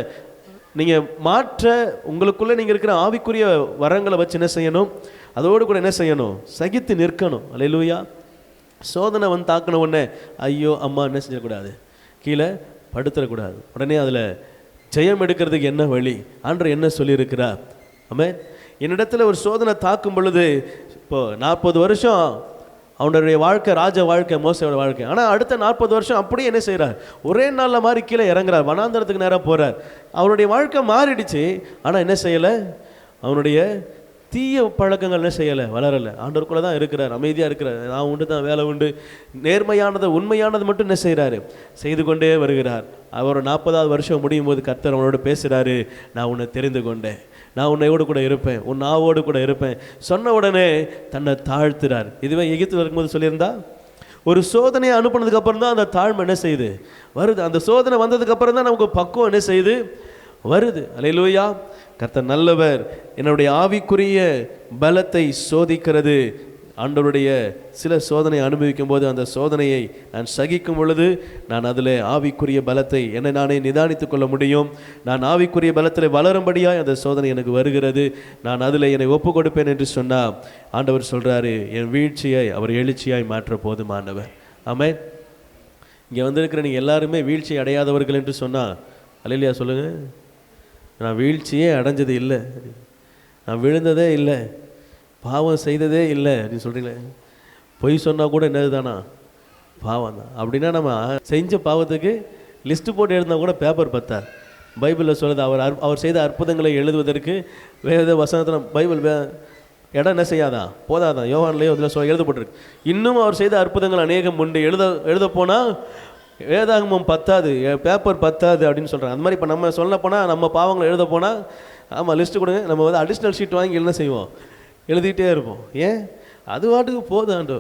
நீங்கள் மாற்ற, உங்களுக்குள்ளே நீங்கள் இருக்கிற ஆவிக்குரிய வரங்களை வச்சு என்ன செய்யணும், அதோடு கூட என்ன செய்யணும், சகித்து நிற்கணும். அல்லேலூயா. சோதனை வந்து தாக்கின உடனே ஐயோ அம்மா என்ன செஞ்சிடக்கூடாது, கீழே படுத்துடக்கூடாது. உடனே அதில் ஜெயம் எடுக்கிறதுக்கு என்ன வழி, ஆண்டவர் என்ன சொல்லியிருக்கிறார். ஆமென். என்னிடத்துல ஒரு சோதனை தாக்கும் பொழுது, இப்போ 40 வருஷம் அவனுடைய வாழ்க்கை, ராஜ வாழ்க்கை, மோசையோட வாழ்க்கை. ஆனால் அடுத்த 40 வருஷம் அப்படியே என்ன செய்கிறார், ஒரே நாளில் மாதிரி கீழே இறங்குறார், வனாந்தரத்துக்கு நேராக போகிறார். அவருடைய வாழ்க்கை மாறிடுச்சு. ஆனால் என்ன செய்யலை, அவனுடைய தீய பழக்கங்கள் என்ன செய்யலை, வளரலை. ஆண்டவருக்குள்ளே தான் இருக்கிறார், அமைதியாக இருக்கிறார். நான் உண்டு தான் வேலை உண்டு, நேர்மையானது உண்மையானது மட்டும் என்ன செய்கிறாரு, செய்து கொண்டே வருகிறார். அவர் 40வது வருஷம் முடியும் போது கர்த்தர் அவனோட பேசுகிறாரு, நான் உன்னை தெரிந்து கொண்டேன், நான் உன்னையோடு கூட இருப்பேன், உன் நாவோடு கூட இருப்பேன் சொன்ன உடனே தன்னை தாழ்த்துறார். இதுவே எகிப்தில் இருக்கும்போது சொல்லியிருந்தா, ஒரு சோதனையை அனுப்புனதுக்கு அப்புறம் தான் அந்த தாழ்மை என்ன செய்யுது, வருது. அந்த சோதனை வந்ததுக்கு அப்புறம் தான் நமக்கு பக்குவம் என்ன செய்யுது, வருது. அல்லேலூயா. கர்த்தர் நல்லவர். என்னுடைய ஆவிக்குரிய பலத்தை சோதிக்கிறது. ஆண்டவருடைய சில சோதனை அனுபவிக்கும் போது அந்த சோதனையை நான் சகிக்கும் பொழுது நான் அதில் ஆவிக்குரிய பலத்தை என்னை நானே நிதானித்து கொள்ள முடியும். நான் ஆவிக்குரிய பலத்தில் வளரும்படியாக அந்த சோதனை எனக்கு வருகிறது. நான் அதில் என்னை ஒப்பு கொடுப்பேன் என்று சொன்னால் ஆண்டவர் சொல்கிறாரு, என் வீழ்ச்சியை அவர் எழுச்சியாய் மாற்ற போதுமானவர். ஆமென். இங்கே வந்திருக்கிற நீங்கள் எல்லாருமே வீழ்ச்சி அடையாதவர்கள் என்று சொன்னால் அல்லேலூயா சொல்லுங்கள். நான் வீழ்ச்சியே அடைஞ்சது இல்லை, நான் விழுந்ததே இல்லை, பாவம் செய்ததே இல்லை அப்படின்னு சொல்கிறீங்களே. பொய் சொன்னால் கூட என்னது தானா? பாவம் தான். அப்படின்னா நம்ம செஞ்ச பாவத்துக்கு லிஸ்ட்டு போட்டு எழுதினா கூட பேப்பர் பத்தாது. பைபிளில் சொல்லுது, அவர் செய்த அற்புதங்களை எழுதுவதற்கு வேத வசனத்தில் பைபிள் இடம் என்ன செய்யாதான், போதாதான். யோவான்லேயோ அதில் எழுதப்பட்டிருக்கு. இன்னும் அவர் செய்த அற்புதங்கள் அநேகம் உண்டு, எழுத போனால் வேதாகமம் பத்தாது, பேப்பர் பத்தாது அப்படின்னு சொல்கிறாங்க. அந்த மாதிரி இப்போ நம்ம சொல்ல போனால், நம்ம பாவங்களை எழுத போனால், ஆமாம் லிஸ்ட்டு கொடுங்க, நம்ம வந்து அடிஷ்னல் ஷீட் வாங்கி என்ன செய்வோம், எழுதிட்டே இருப்போம். ஏன்? அது வாட்டுக்கு போதும். ஆண்டோ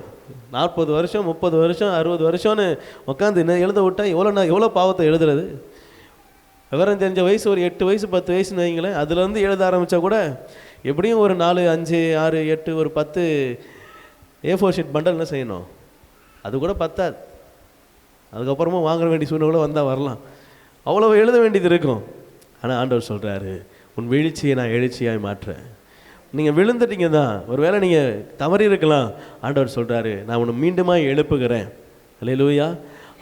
40 வருஷம் 30 வருஷம் 60 வருஷம்னு உட்காந்து என்ன எழுத விட்டா எவ்வளோ பாவத்தை எழுதுறது? விவரம் தெரிஞ்ச வயசு ஒரு 8 வயசு 10 வயசுன்னு வைங்களேன், அதுலேருந்து எழுத ஆரம்பித்தா கூட எப்படியும் ஒரு 4 5 6 8 ஒரு 10 A4 ஷீட் பண்டல் என்ன செய்யணும், அது கூட பத்தாது. அதுக்கப்புறமா வாங்க வேண்டிய சூழ்நிலை வந்தால் வரலாம், அவ்வளோ எழுத வேண்டியது இருக்கும். ஆனால் ஆண்டவர் சொல்கிறாரு, உன் வீழ்ச்சியை நான் எழுச்சியாய் மாற்றுறேன். நீங்கள் விழுந்துட்டீங்க தான், ஒரு வேளை நீங்கள் தவறி இருக்கலாம், ஆண்டவர் சொல்கிறாரு நான் உன்னை மீண்டுமாக எழுப்புகிறேன். அல்லேலூயா.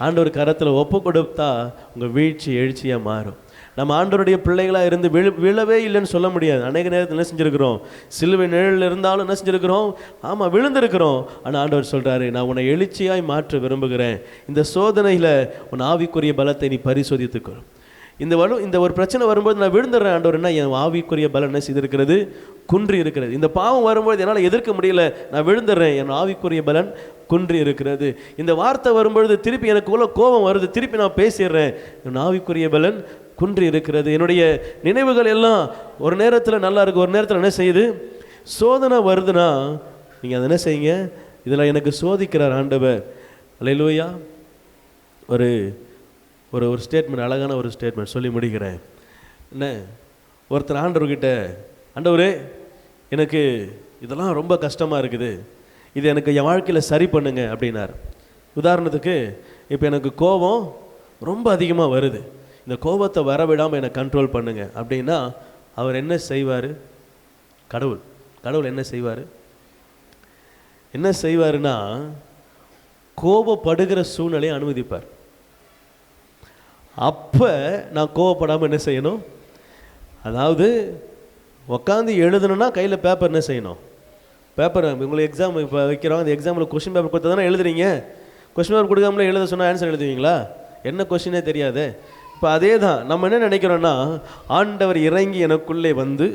ஆண்டவர் கரத்தில் ஒப்பு கொடுத்தா உங்கள் வீழ்ச்சி எழுச்சியாக மாறும். நம்ம ஆண்டவருடைய பிள்ளைகளாக இருந்து விழவே இல்லைன்னு சொல்ல முடியாது. அநேக நேரத்தில் என்ன செஞ்சுருக்கிறோம், சிலுவை நிழலில் இருந்தாலும் என்ன செஞ்சுருக்கிறோம், ஆமாம் விழுந்திருக்கிறோம். ஆனால் ஆண்டவர் சொல்கிறாரு நான் உன்னை எழுச்சியாய் மாற்ற விரும்புகிறேன். இந்த சோதனையில் உன் ஆவிக்குரிய பலத்தை நீ பரிசோதித்துக்கொள். இந்த ஒரு பிரச்சனை வரும்போது நான் விழுந்துடுறேன் ஆண்டவர்னா, என் ஆவிக்குரிய பலன் என்ன செய்திருக்கிறது, குன்றி இருக்கிறது. இந்த பாவம் வரும்போது என்னால் எதிர்க்க முடியல, நான் விழுந்துடுறேன், என் ஆவிக்குரிய பலன் குன்றி இருக்கிறது. இந்த வார்த்தை வரும்பொழுது திருப்பி எனக்கு உள்ள கோபம் வருது, திருப்பி நான் பேசிடுறேன், என் ஆவிக்குரிய பலன் குன்றி இருக்கிறது. என்னுடைய நினைவுகள் எல்லாம் ஒரு நேரத்தில் நல்லா இருக்குது, ஒரு நேரத்தில் என்ன செய்யுது, சோதனை வருதுன்னா நீங்கள் அதை என்ன செய்யுங்க, இதில் எனக்கு சோதிக்கிறார் ஆண்டவர். அல்லேலூயா. ஒரு ஸ்டேட்மெண்ட், அழகான ஒரு ஸ்டேட்மெண்ட் சொல்லி முடிக்கிறேன். என்ன, ஒருத்தர் ஆண்டவர்கிட்ட, ஆண்டவரே எனக்கு இதெல்லாம் ரொம்ப கஷ்டமாக இருக்குது, இது எனக்கு என் வாழ்க்கையில் சரி பண்ணுங்க அப்படின்னார். உதாரணத்துக்கு இப்போ எனக்கு கோபம் ரொம்ப அதிகமாக வருது, இந்த கோபத்தை வரவிடாமல் என்னை கண்ட்ரோல் பண்ணுங்க அப்படின்னா அவர் என்ன செய்வார்? கடவுள் என்ன செய்வாருன்னா கோபப்படுகிற சூழ்நிலையை அனுமதிப்பார். அப்போ நான் கோவப்படாமல் என்ன செய்யணும், அதாவது உட்காந்து எழுதணும்னா கையில் பேப்பர் என்ன செய்யணும், பேப்பர். உங்களுக்கு எக்ஸாம் இப்போ வைக்கிறோம், அந்த எக்ஸாமில் கொஸ்டின் பேப்பர் கொடுத்தா தானே எழுதுறீங்க. கொஸ்டின் பேப்பர் கொடுக்காமலே எழுத சொன்னால் ஆன்சர் எழுதுவீங்களா? என்ன கொஸ்டினே தெரியாது. இப்போ அதே தான் நம்ம என்ன நினைக்கிறோன்னா, ஆண்டவர் இறங்கி எனக்குள்ளே வந்து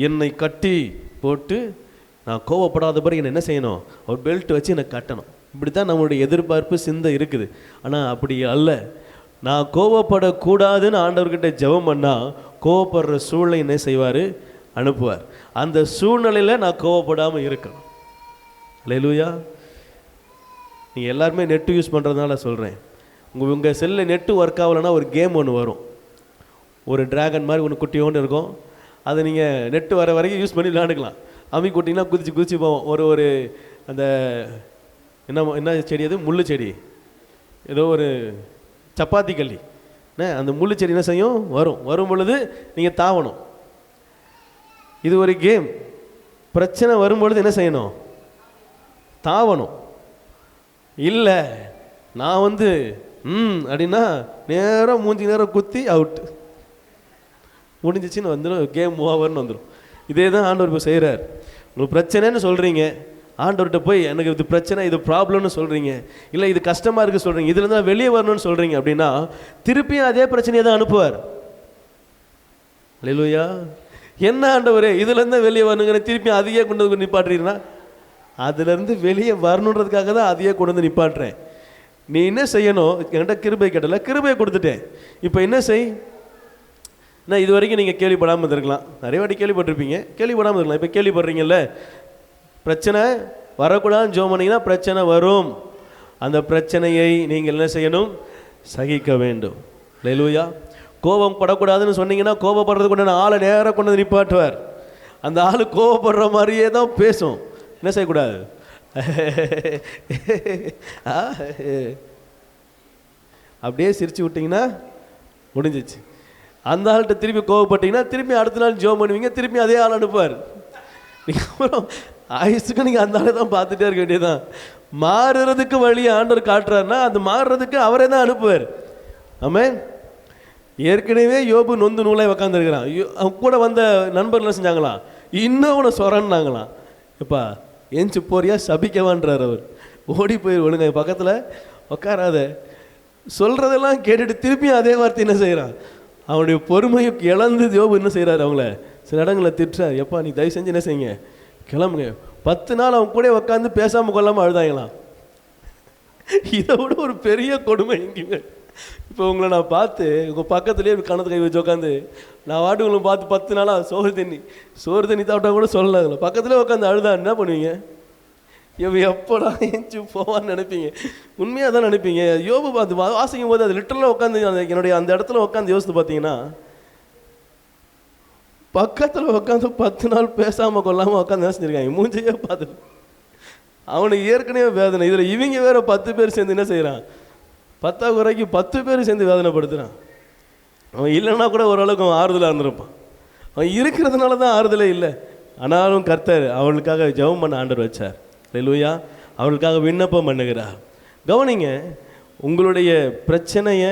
என்னை கட்டி போட்டு நான் கோவப்படாத பிறகு என்னை என்ன செய்யணும், ஒரு பெல்ட் வச்சு என்னை கட்டணும். இப்படி தான் நம்மளுடைய எதிர்பார்ப்பு சிந்தை இருக்குது. ஆனால் அப்படி அல்ல. நான் கோவப்படக்கூடாதுன்னு ஆண்டவர்கிட்ட ஜெபம் பண்ணால் கோவப்படுற சூழ்நிலை என்ன செய்வார், அனுப்புவார். அந்த சூழ்நிலையில் நான் கோவப்படாமல் இருக்கணும். அல்லேலூயா. நீங்கள் எல்லாருமே நெட்டு யூஸ் பண்ணுறதுனால சொல்கிறேன், உங்கள் செல்லில் நெட்டு ஒர்க் ஆகலைன்னா ஒரு கேம் ஒன்று வரும், ஒரு டிராகன் மாதிரி ஒன்று குட்டியோன்னு இருக்கும். அதை நீங்கள் நெட்டு வர வரைக்கும் யூஸ் பண்ணி விளையாண்டுக்கலாம். அம்மி குட்டிங்கன்னா குதிச்சு போவோம். ஒரு அந்த என்ன செடி, அது முள்ளு செடி, ஏதோ ஒரு சப்பாத்தி கல்லி, அந்த முள்ளு செடி என்ன செய்யும், வரும் பொழுது நீங்கள் தாவணும். இது ஒரு கேம். பிரச்சனை வரும்பொழுது என்ன செய்யணும், தாவணும். இல்லை நான் வந்து அப்படின்னா நேரம் மூஞ்சி நேரம் குத்தி அவுட், முடிஞ்சிச்சின்னு வந்துடும், கேம் ஓவர்னு வந்துடும். இதே தான் ஆண்டவர் இப்போ செய்கிறார். உங்களுக்கு பிரச்சனைன்னு சொல்கிறீங்க, ஆண்டவர்கிட்ட போய் எனக்கு இது பிரச்சனை, இது ப்ராப்ளம்னு சொல்கிறீங்க, இல்லை இது கஷ்டமாக இருக்குது சொல்கிறீங்க, இதில் தான் வெளியே வரணும்னு சொல்கிறீங்க அப்படின்னா திருப்பியும் அதே பிரச்சனையை தான் அனுப்புவார். அல்லேலூயா. என்ன ஆண்டவரே இதுலேருந்து வெளியே வரணுங்கிற திருப்பியும் அதையே கொண்டு வந்து நிப்பாட்டுறீங்கன்னா, அதுலேருந்து வெளியே வரணுன்றதுக்காக தான் அதையே கொண்டு வந்து நிப்பாட்டுறேன். நீ என்ன செய்யணும், என்கிட்ட கிருபை கேட்டல, கிருபையை கொடுத்துட்டேன், இப்போ என்ன செய். நான் இது வரைக்கும் நீங்கள் கேள்விப்படாமல் இருந்திருக்கலாம், நிறைய வாட்டி கேள்விப்பட்டிருப்பீங்க, கேள்விப்படாமல் இருக்கலாம். இப்போ கேள்விப்படுறீங்கல்ல, பிரச்சனை வரக்கூடாதுன்னு ஜெபம் பண்ணீங்கன்னா பிரச்சனை வரும். அந்த பிரச்சனையை நீங்கள் என்ன செய்யணும், சகிக்க வேண்டும். அல்லேலூயா. கோபம் படக்கூடாதுன்னு சொன்னீங்கன்னா கோபப்படுறது கொண்டு ஆளை நேராக கொண்டு வந்து நிப்பாட்டுவார். அந்த ஆள் கோபப்படுற மாதிரியே தான் பேசும். என்ன செய்யக்கூடாது, அப்படியே சிரிச்சு விட்டிங்கன்னா முடிஞ்சிச்சு. அந்த ஆள்கிட்ட திருப்பி கோவப்பட்டீங்கன்னா திருப்பி அடுத்த நாள் ஜெபம் பண்ணுவீங்க, திருப்பி அதே ஆள் அனுப்புவார். நீங்கள் அப்புறம் ஆயுசுக்கு நீங்கள் அந்த ஆளை தான் பார்த்துட்டே இருக்க வேண்டியதுதான். மாறுறதுக்கு வழி ஆண்டவர் காட்டுறாருன்னா அது மாறுறதுக்கு அவரே தான் அனுப்புவார். ஆமென். ஏற்கனவே யோபு நொந்து நூலாக உக்காந்துருக்கிறான். அவன் கூட வந்த நண்பர்கள் செஞ்சாங்களாம், இன்னும் அவனை சொரன்னாங்களாம். எப்பா எஞ்சி போறியா சபிக்கவான்றார் அவர். ஓடி போய் ஒழுங்க பக்கத்தில் உட்காராத, சொல்கிறதெல்லாம் கேட்டுட்டு திருப்பியும் அதே வார்த்தை என்ன செய்கிறான். அவனுடைய பொறுமையை இழந்து யோபு என்ன செய்கிறார், அவங்கள சில இடங்களில் திட்டுறார். எப்பா நீ தயவு செஞ்சு என்ன செய்யுங்க, கிளம்புங்க. 10 நாள் அவன் கூட உட்காந்து பேசாமல் கொள்ளாமல் அழுதாங்களாம். இதை விட ஒரு பெரிய கொடுமை எங்கேயுமே. இப்போ உங்களை நான் பார்த்து உங்கள் பக்கத்துலேயே கணத்து கை வச்சு உட்காந்து நான் வாட்டு உங்களை பார்த்து 10 நாளாக சோறு தண்ணி சாப்பிட்டா கூட சொல்லலை, பக்கத்துலேயே உட்காந்து அழுதா என்ன பண்ணுவீங்க? எப்படா ஏஞ்சி போவான்னு நினைப்பீங்க. உண்மையாக தான் நினைப்பீங்க. யோபு பார்த்து வாசிக்கும் போது அது லிட்டரலாக உட்காந்து என்னுடைய அந்த இடத்துல உட்காந்து யோசித்து பார்த்தீங்கன்னா, பக்கத்தில் உட்காந்து 10 நாள் பேசாமல் கொள்ளாமல் உட்காந்து செஞ்சுருக்காங்க. மூஞ்சியே பார்த்துட்டு அவனுக்கு ஏற்கனவே வேதனை, இதில் இவங்க வேற 10 பேர் சேர்ந்து என்ன செய்கிறான், 10 குறைக்கு 10 பேர் சேர்ந்து வேதனைப்படுத்துகிறான். அவன் இல்லைன்னா கூட ஓரளவுக்கு அவன் ஆறுதலாக இருந்திருப்பான். அவன் இருக்கிறதுனால தான் ஆறுதலே இல்லை. ஆனாலும் கர்த்தர் அவளுக்காக ஜெபம் பண்ண ஆண்டவர் வச்சார். அல்லேலூயா. அவளுக்காக விண்ணப்பம் பண்ணுகிறார். கவனிங்க, உங்களுடைய பிரச்சனையை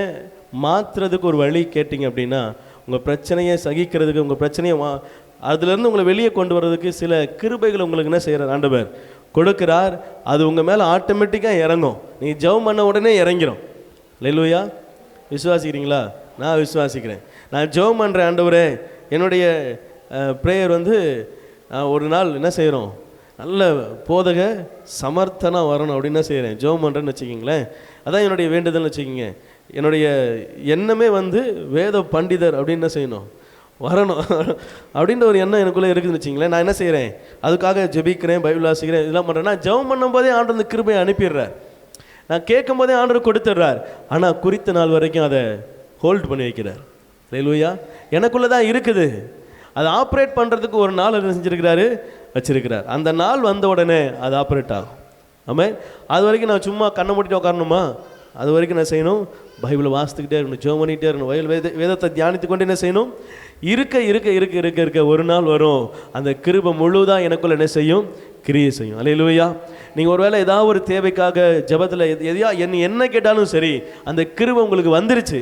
மாற்றுறதுக்கு ஒரு வழி கேட்டிங்க அப்படின்னா, உங்கள் பிரச்சனையை சகிக்கிறதுக்கு, உங்கள் பிரச்சனையை அதுலேருந்து உங்களை வெளியே கொண்டு வர்றதுக்கு சில கிருபைகளை உங்களுக்கு என்ன செய்கிறார் ஆண்டவர் கொடுக்கிறார். அது உங்கள் மேலே ஆட்டோமேட்டிக்காக இறங்கும். நீ ஜெபம் பண்ண உடனே இறங்கிடும். அல்லேலூயா. விசுவாசிக்கிறீங்களா? நான் விசுவாசிக்கிறேன். நான் ஜெபம் பண்ணுறேன், ஆண்டவரே என்னுடைய ப்ரேயர் ஒரு நாள் என்ன செய்கிறோம், நல்ல போதக சமர்த்தனாக வரணும் அப்படின்னு என்ன செய்கிறேன், ஜெபம் பண்ணுறேன்னு வச்சுக்கிங்களேன். அதான் என்னுடைய வேண்டுதல்னு வச்சுக்கிங்க. என்னுடைய எண்ணமே வேத பண்டிதர் அப்படின்னு என்ன செய்யணும், வரணும் அப்படின்ற ஒரு எண்ணம் எனக்குள்ளே இருக்குதுன்னு வச்சிங்களேன். நான் என்ன செய்கிறேன், அதுக்காக ஜெபிக்கிறேன், பைபிள் வாசிக்கிறேன், இதெல்லாம் பண்ணுறேன். நான் ஜெபம் பண்ணும் போதே ஆண்டவர் அந்த கிருபையை அனுப்பிடுறார். நான் கேட்கும் போதே ஆண்டவர் கொடுத்துட்றார். ஆனால் குறித்த நாள் வரைக்கும் அதை ஹோல்ட் பண்ணி வைக்கிறார். அல்லேலூயா. எனக்குள்ளே தான் இருக்குது. அதை ஆப்ரேட் பண்ணுறதுக்கு ஒரு நாள் என்ன செஞ்சுருக்கிறாரு, வச்சிருக்கிறார். அந்த நாள் வந்த உடனே அது ஆப்ரேட் ஆகும். ஆமாம். அது வரைக்கும் நான் சும்மா கண்ணை மூடிட்டு உட்காரணுமா? அது வரைக்கும் நான் செய்யணும், பைபிளை வாசித்துக்கிட்டே இருக்கணும், ஜெபம் பண்ணிகிட்டே இருக்கணும், வேதத்தை தியானித்து கொண்டு என்ன செய்யணும், இருக்க இருக்க இருக்க இருக்க இருக்க ஒரு நாள் வரும், அந்த கிருபை முழுதாக எனக்குள்ள என்ன செய்யும், கிரியை செய்யும். அல்லேலூயா. நீங்கள் ஒருவேளை ஏதாவது ஒரு தேவைக்காக ஜெபத்தில் எதையா என்ன கேட்டாலும் சரி, அந்த கிருபை உங்களுக்கு வந்துருச்சு.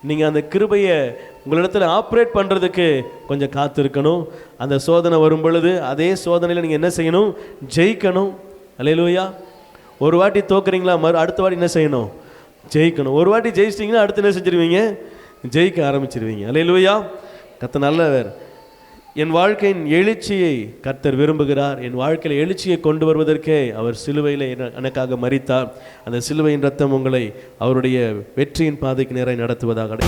நீங்கள் அந்த கிருபையை உங்களிடத்தில் ஆப்ரேட் பண்ணுறதுக்கு கொஞ்சம் காத்திருக்கணும். அந்த சோதனை வரும் பொழுது அதே சோதனையில் நீங்கள் என்ன செய்யணும், ஜெயிக்கணும். அல்லேலூயா. ஒரு வாட்டி தோக்குறீங்களா, அடுத்த வாட்டி என்ன செய்யணும், ஜெயிக்கணும். ஒரு வாட்டி ஜெயிச்சிட்டிங்கன்னா அடுத்து என்ன செஞ்சிருவீங்க, ஜெயிக்க ஆரம்பிச்சிருவீங்க. அல்லேலூயா. கர்த்தர் நல்லவர். என் வாழ்க்கையின் எழுச்சியை கர்த்தர் விரும்புகிறார். என் வாழ்க்கையில் எழுச்சியை கொண்டு வருவதற்கே அவர் சிலுவையில் எனக்காக மரித்தார். அந்த சிலுவையின் ரத்தம் உங்களை அவருடைய வெற்றியின் பாதைக்கு நேராக நடத்துவதாக.